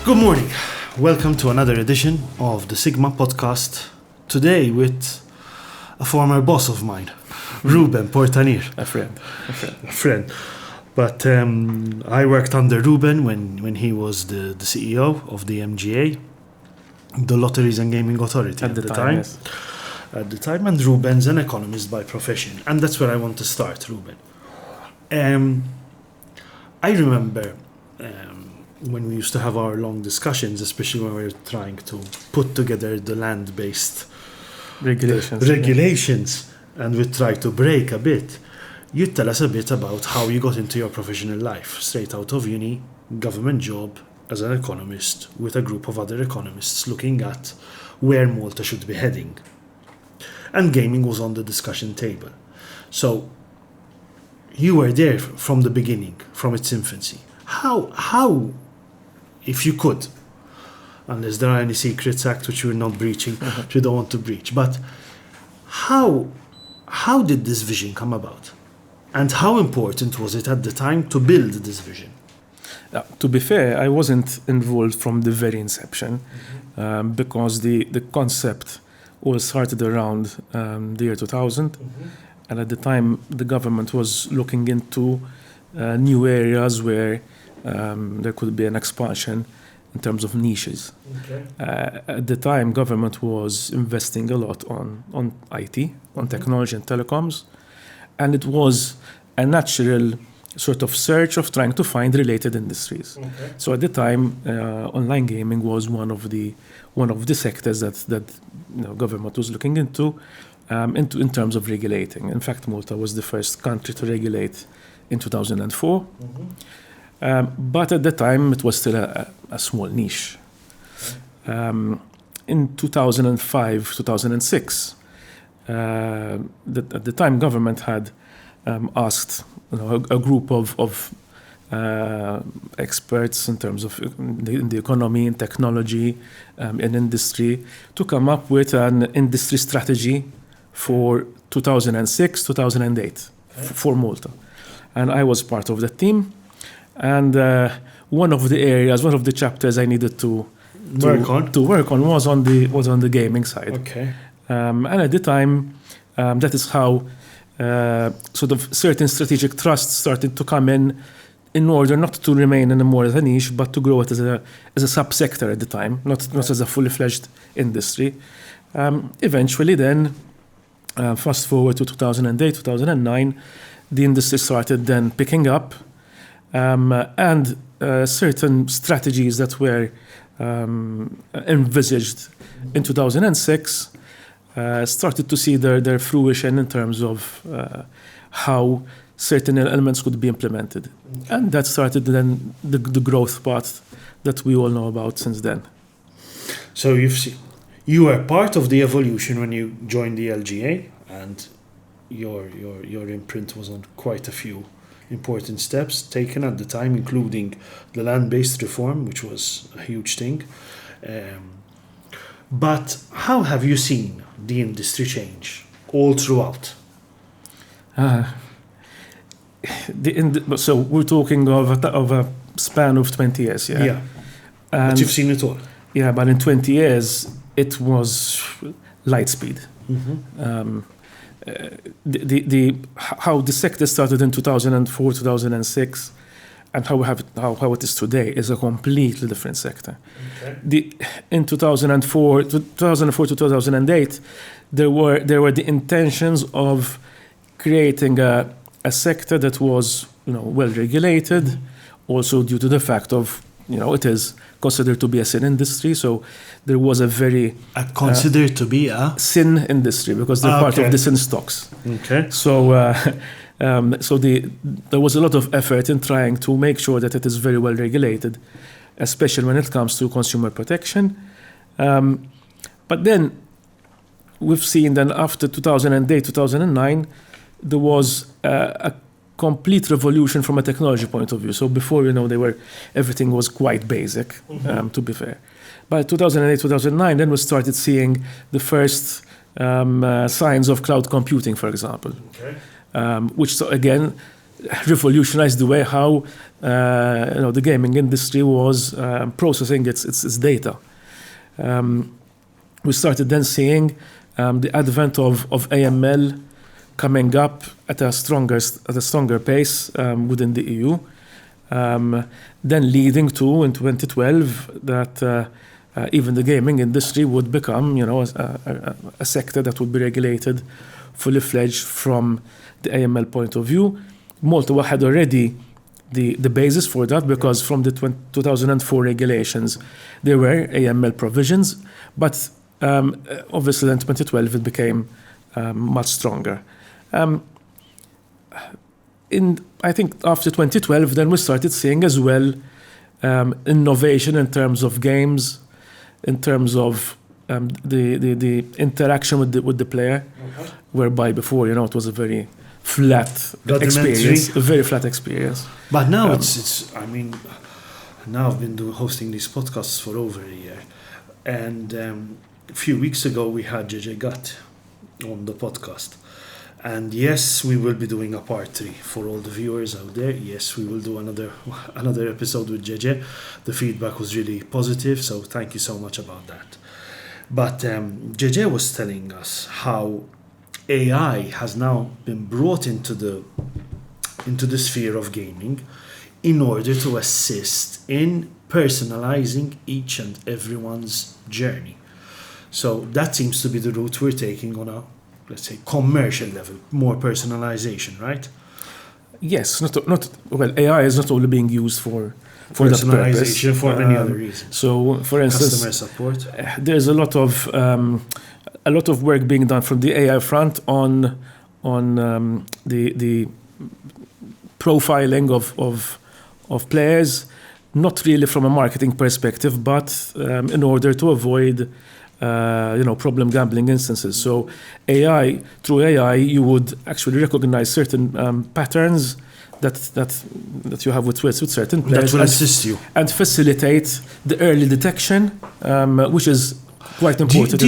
Good morning. Welcome to another edition of the SiGMA podcast. Today with a former boss of mine, Reuben Portanier. A friend. But I worked under Reuben when he was the CEO of the MGA, the Lotteries and Gaming Authority at the time. Yes. At the time, and Reuben's an economist by profession. And that's where I want to start, Reuben. I remember when we used to have our long discussions, especially when we were trying to put together the land-based regulations, and we try to break a bit. You tell us a bit about how you got into your professional life, straight out of uni, government job as an economist with a group of other economists looking at where Malta should be heading. And gaming was on the discussion table. So you were there from the beginning, from its infancy. How, if you could, unless there are any secrets act which you're not breaching, which you don't want to breach, but how did this vision come about? And how important was it at the time to build this vision? To be fair, I wasn't involved from the very inception because the concept all started around the year 2000. And at the time, the government was looking into new areas where there could be an expansion in terms of niches. Okay. At the time, government was investing a lot on IT, on technology and telecoms, and it was a natural sort of search of trying to find related industries. Okay. So at the time, online gaming was one of the sectors that government was looking into in terms of regulating. In fact, Malta was the first country to regulate in 2004. But at the time, it was still a small niche. In 2005, 2006, at the time, government had asked a group of experts in terms of in the economy, in technology, in industry, to come up with an industry strategy for 2006, 2008 for Malta. And I was part of the team. And one of the chapters I needed to work on was on the gaming side. Okay. And at the time, that is how sort of certain strategic trusts started to come in order not to remain anymore as a niche, but to grow it as a subsector at the time, not as a fully fledged industry. Eventually, then, fast forward to 2008, 2009, the industry started then picking up. And certain strategies that were envisaged in 2006 started to see their fruition in terms of how certain elements could be implemented. And that started then the growth path that we all know about since then. So you were part of the evolution when you joined the LGA, and your imprint was on quite a few important steps taken at the time, including the land-based reform, which was a huge thing. But how have you seen the industry change all throughout? So we're talking of a span of 20 years, yeah? Yeah, but you've seen it all. Yeah, but in 20 years, it was light speed. How the sector started in 2004, 2006, and how it is today is a completely different sector. Okay. In 2004 to 2008, there were the intentions of creating a sector that was well regulated, also due to the fact of it is considered to be a sin industry, so there was a very considered to be a sin industry because they're part of the sin stocks. Okay. So there was a lot of effort in trying to make sure that it is very well regulated, especially when it comes to consumer protection. But then we've seen that after 2008, 2009, there was a complete revolution from a technology point of view. So before, everything was quite basic, to be fair. By 2008, 2009, then we started seeing the first signs of cloud computing, for example, which again revolutionized the way how the gaming industry was processing its data. We started then seeing the advent of AML coming up at a stronger pace within the EU, then leading to in 2012 that even the gaming industry would become, a sector that would be regulated fully fledged from the AML point of view. Malta had already the basis for that because from the 2004 regulations there were AML provisions, but obviously in 2012 it became much stronger. I think after 2012 then we started seeing as well innovation in terms of games, in terms of the interaction with the player, whereby before it was a very flat experience, a very flat experience. But now now I've been hosting these podcasts for over a year, and a few weeks ago we had JJ Gutt on the podcast. And yes, we will be doing a part 3 for all the viewers out there. Yes, we will do another episode with JJ. The feedback was really positive, so thank you so much about that. But JJ was telling us how AI has now been brought into the sphere of gaming in order to assist in personalizing each and everyone's journey. So that seems to be the route we're taking on a, let's say, commercial level, more personalization, right? Yes, AI is not only being used for personalization, for many other reasons. So, for instance, customer support. There's a lot of work being done from the AI front on the profiling of players, not really from a marketing perspective, but in order to avoid problem gambling instances. So through AI, you would actually recognize certain patterns that you have with certain players. That will assist you. And facilitate the early detection, which is quite important. Do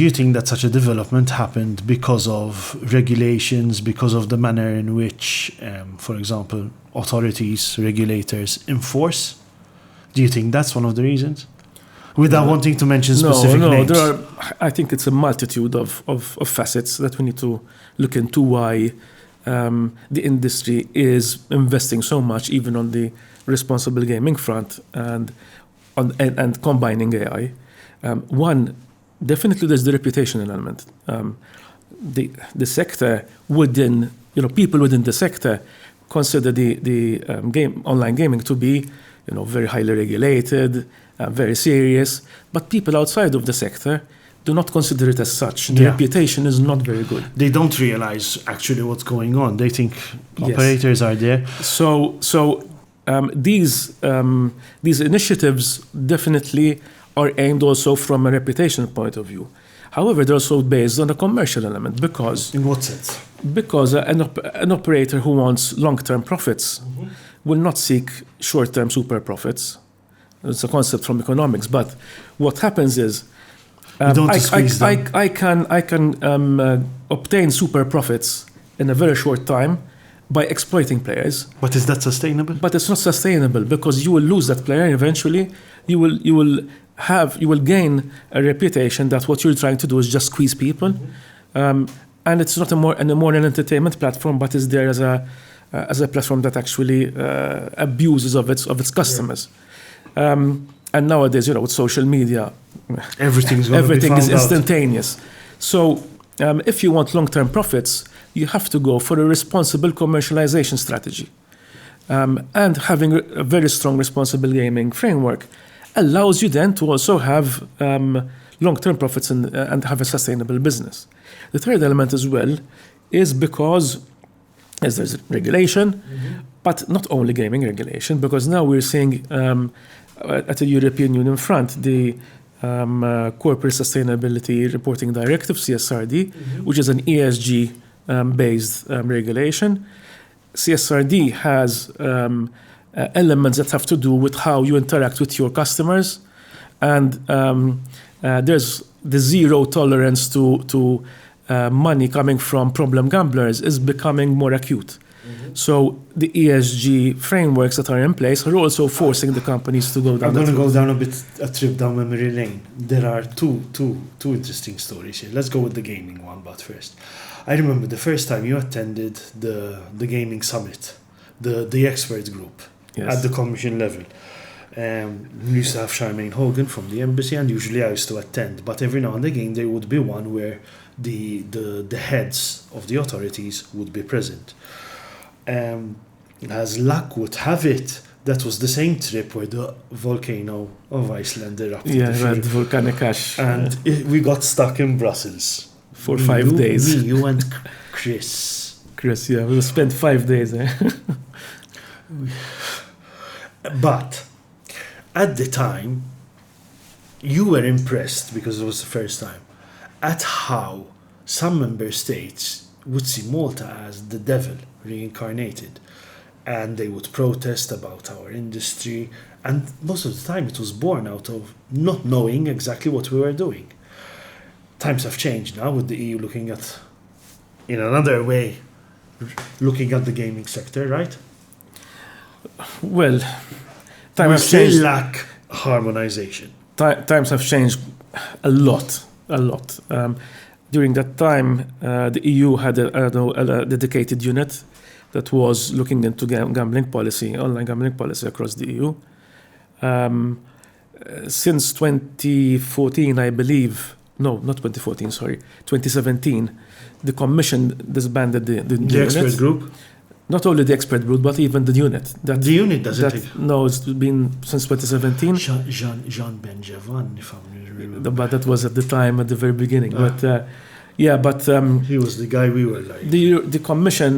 you think that such a development happened because of regulations, because of the manner in which, for example, authorities, regulators enforce? Do you think that's one of the reasons? Without wanting to mention specific names. I think it's a multitude of facets that we need to look into why the industry is investing so much, even on the responsible gaming front and combining AI. One, definitely there's the reputational element. The sector within, people within the sector consider the online gaming to be, very highly regulated, very serious, but people outside of the sector do not consider it as such. The reputation is not very good. They don't realize actually what's going on. They think operators are there. So these initiatives definitely are aimed also from a reputational point of view. However, they're also based on a commercial element because... In what sense? Because an operator who wants long-term profits will not seek short-term super profits. It's a concept from economics, but what happens is I can obtain super profits in a very short time by exploiting players. But is that sustainable? But it's not sustainable because you will lose that player eventually. You will gain a reputation that what you're trying to do is just squeeze people, and it's not more an entertainment platform, but is there as a platform that actually abuses of its customers. And nowadays, with social media, everything is instantaneous. So if you want long-term profits, you have to go for a responsible commercialization strategy. And having a very strong responsible gaming framework allows you then to also have long-term profits and have a sustainable business. The third element as well is because as there's regulation, but not only gaming regulation, because now we're seeing at the European Union front, the Corporate Sustainability Reporting Directive, CSRD, which is an ESG-based regulation. CSRD has elements that have to do with how you interact with your customers, and there's the zero tolerance to money coming from problem gamblers is becoming more acute. So the ESG frameworks that are in place are also forcing the companies to go down. I'm going to that go route. down a trip down memory lane. There are two interesting stories here. Let's go with the gaming one, but first. I remember the first time you attended the gaming summit, the expert group Yes. at the commission level. We used to have Charmaine Hogan from the embassy, and usually I used to attend. But every now and again there would be one where the heads of the authorities would be present. As luck would have it, that was the same trip where the volcano of Iceland erupted. Yeah, the volcanic ash. And we got stuck in Brussels. For 5 days. Me, you and Chris. Chris, yeah, we spent 5 days there. But at the time, you were impressed, because it was the first time, at how some member states would see Malta as the devil reincarnated. And they would protest about our industry. And most of the time it was born out of not knowing exactly what we were doing. Times have changed now with the EU looking at, in another way, looking at the gaming sector, right? Well, We times have still changed. lack harmonization. Times have changed a lot. During that time, the EU had a dedicated unit that was looking into gambling policy, online gambling policy across the EU. Since 2014, I believe, no, not 2014, sorry, 2017, the Commission disbanded the The expert unit. group, Not only the expert group, but even the unit. the unit doesn't. No, it's been since 2017. Jean Benjamin, if I remember. But that was at the time, at the very beginning. Ah. But He was the guy we were like. the Commission,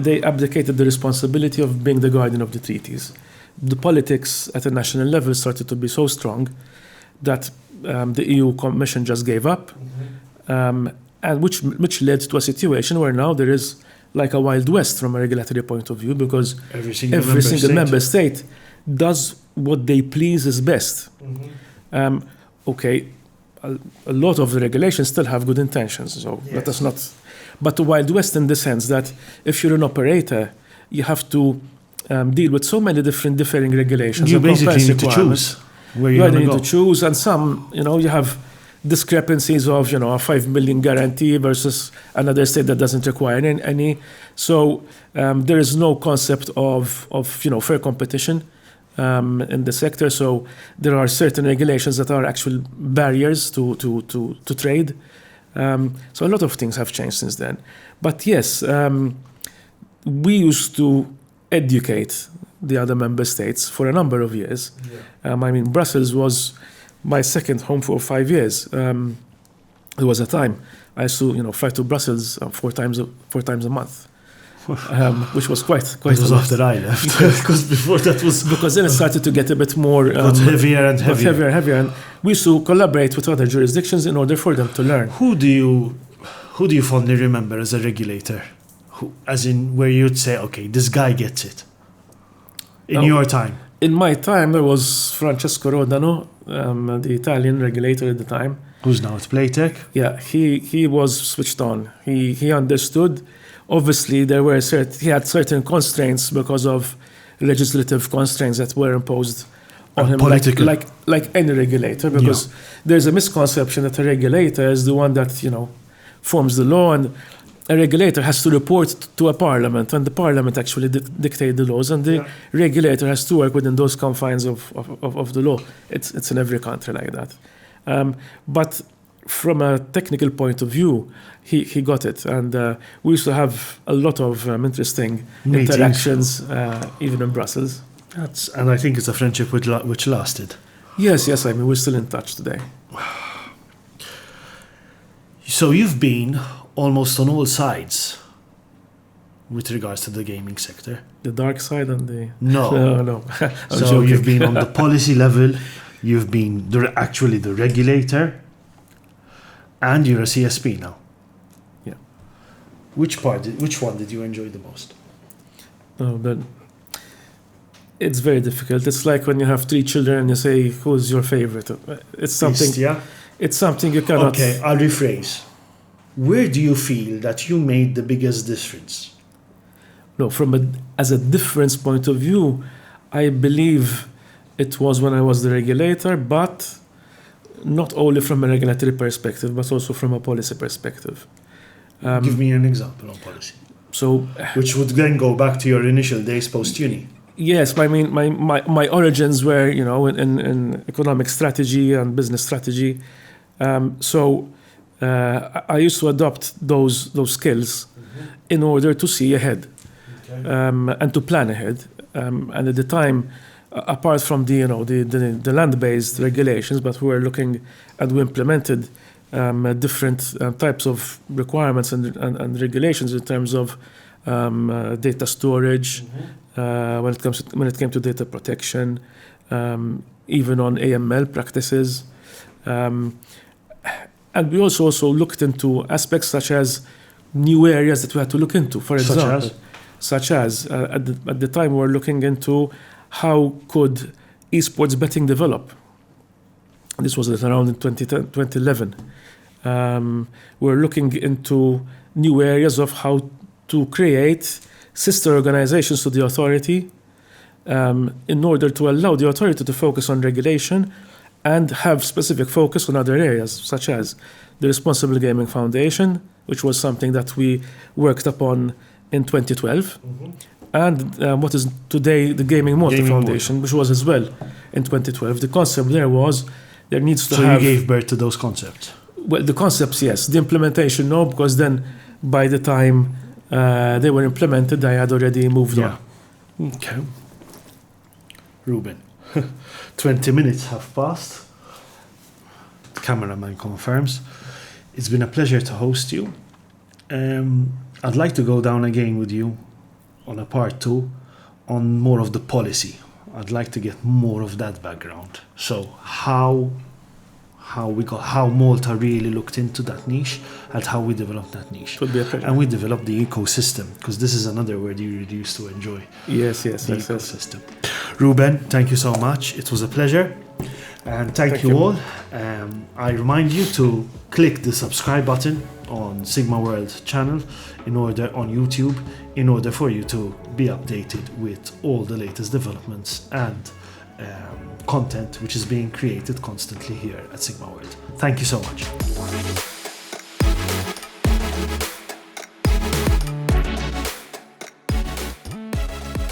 they abdicated the responsibility of being the guardian of the treaties. The politics at a national level started to be so strong that the EU Commission just gave up, and which led to a situation where now there is like a Wild West from a regulatory point of view, because Every single member state does what they please is best. Okay, a lot of the regulations still have good intentions, so let Yes. us not. But the Wild West in the sense that if you're an operator, you have to deal with so many differing regulations. You and basically compliance need to requirements. choose where You you're either going need to to go. choose, and some, you have discrepancies of, a 5 million guarantee versus another state that doesn't require any. So there is no concept of fair competition in the sector. So there are certain regulations that are actual barriers to trade. So a lot of things have changed since then. But yes, we used to educate the other member states for a number of years. Brussels was my second home for 5 years. There was a time I used to, fly to Brussels 4 times a month, which was quite. It was a lot. after I left, because before that was Because then it started to get a bit more got heavier and heavier. heavier, and we used to collaborate with other jurisdictions in order for them to learn. Who do you fondly remember as a regulator? As in where you'd say, okay, this guy gets it. In your time. In my time, there was Francesco Rodano, the Italian regulator at the time. Who's now at Playtech? Yeah, he was switched on. He understood. Obviously, he had certain constraints because of legislative constraints that were imposed on And him, political. like any regulator. Because there's a misconception that a regulator is the one that forms the law, and a regulator has to report to a parliament, and the parliament actually dictate the laws, and the regulator has to work within those confines of the law. It's in every country like that. But from a technical point of view, he got it, and we used to have a lot of interesting Meetings. interactions, even in Brussels. And I think it's a friendship which lasted. Yes, we're still in touch today. So you've been almost on all sides with regards to the gaming sector. The dark side and the... No. No. I'm So joking. you've been on the policy level, you've been actually the regulator, and you're a CSP now. Yeah. Which one did you enjoy the most? No, but it's very difficult. It's like when you have 3 children and you say, who's your favorite? It's something... Yeah. It's something you cannot... Okay, I'll rephrase. Where do you feel that you made the biggest difference? No, as a difference point of view, I believe it was when I was the regulator, but not only from a regulatory perspective, but also from a policy perspective. Give me an example on policy. So, which would then go back to your initial days post-uni. Yes, I mean, my origins were, in economic strategy and business strategy. So I used to adopt those skills in order to see ahead and to plan ahead. And at the time, apart from the land-based regulations, but we were looking and we implemented different types of requirements and regulations in terms of data storage. When it came to data protection, even on AML practices, and we also looked into aspects such as new areas that we had to look into. For example, such as at the time we were looking into how could esports betting develop. This was around in 2011. We were looking into new areas of how to create sister organizations to the authority in order to allow the authority to focus on regulation and have specific focus on other areas, such as the Responsible Gaming Foundation, which was something that we worked upon in 2012, and what is today the Gaming Malta Foundation, which was as well in 2012. The concept there was there needs to have... So you gave birth to those concepts? Well, the concepts, yes. The implementation, no, because then by the time they were implemented, I had already moved on. Okay. Reuben, 20 minutes have passed. The cameraman confirms. It's been a pleasure to host you. I'd like to go down again with you on a part 2 on more of the policy. I'd like to get more of that background. So how Malta really looked into that niche and how we developed that niche. Would be a pleasure. And we developed the ecosystem, because this is another word you really used to enjoy. Yes. Ecosystem. Reuben, thank you so much. It was a pleasure. And thank you all. I remind you to click the subscribe button on SiGMA World channel on YouTube in order for you to be updated with all the latest developments and content which is being created constantly here at SiGMA World. Thank you so much.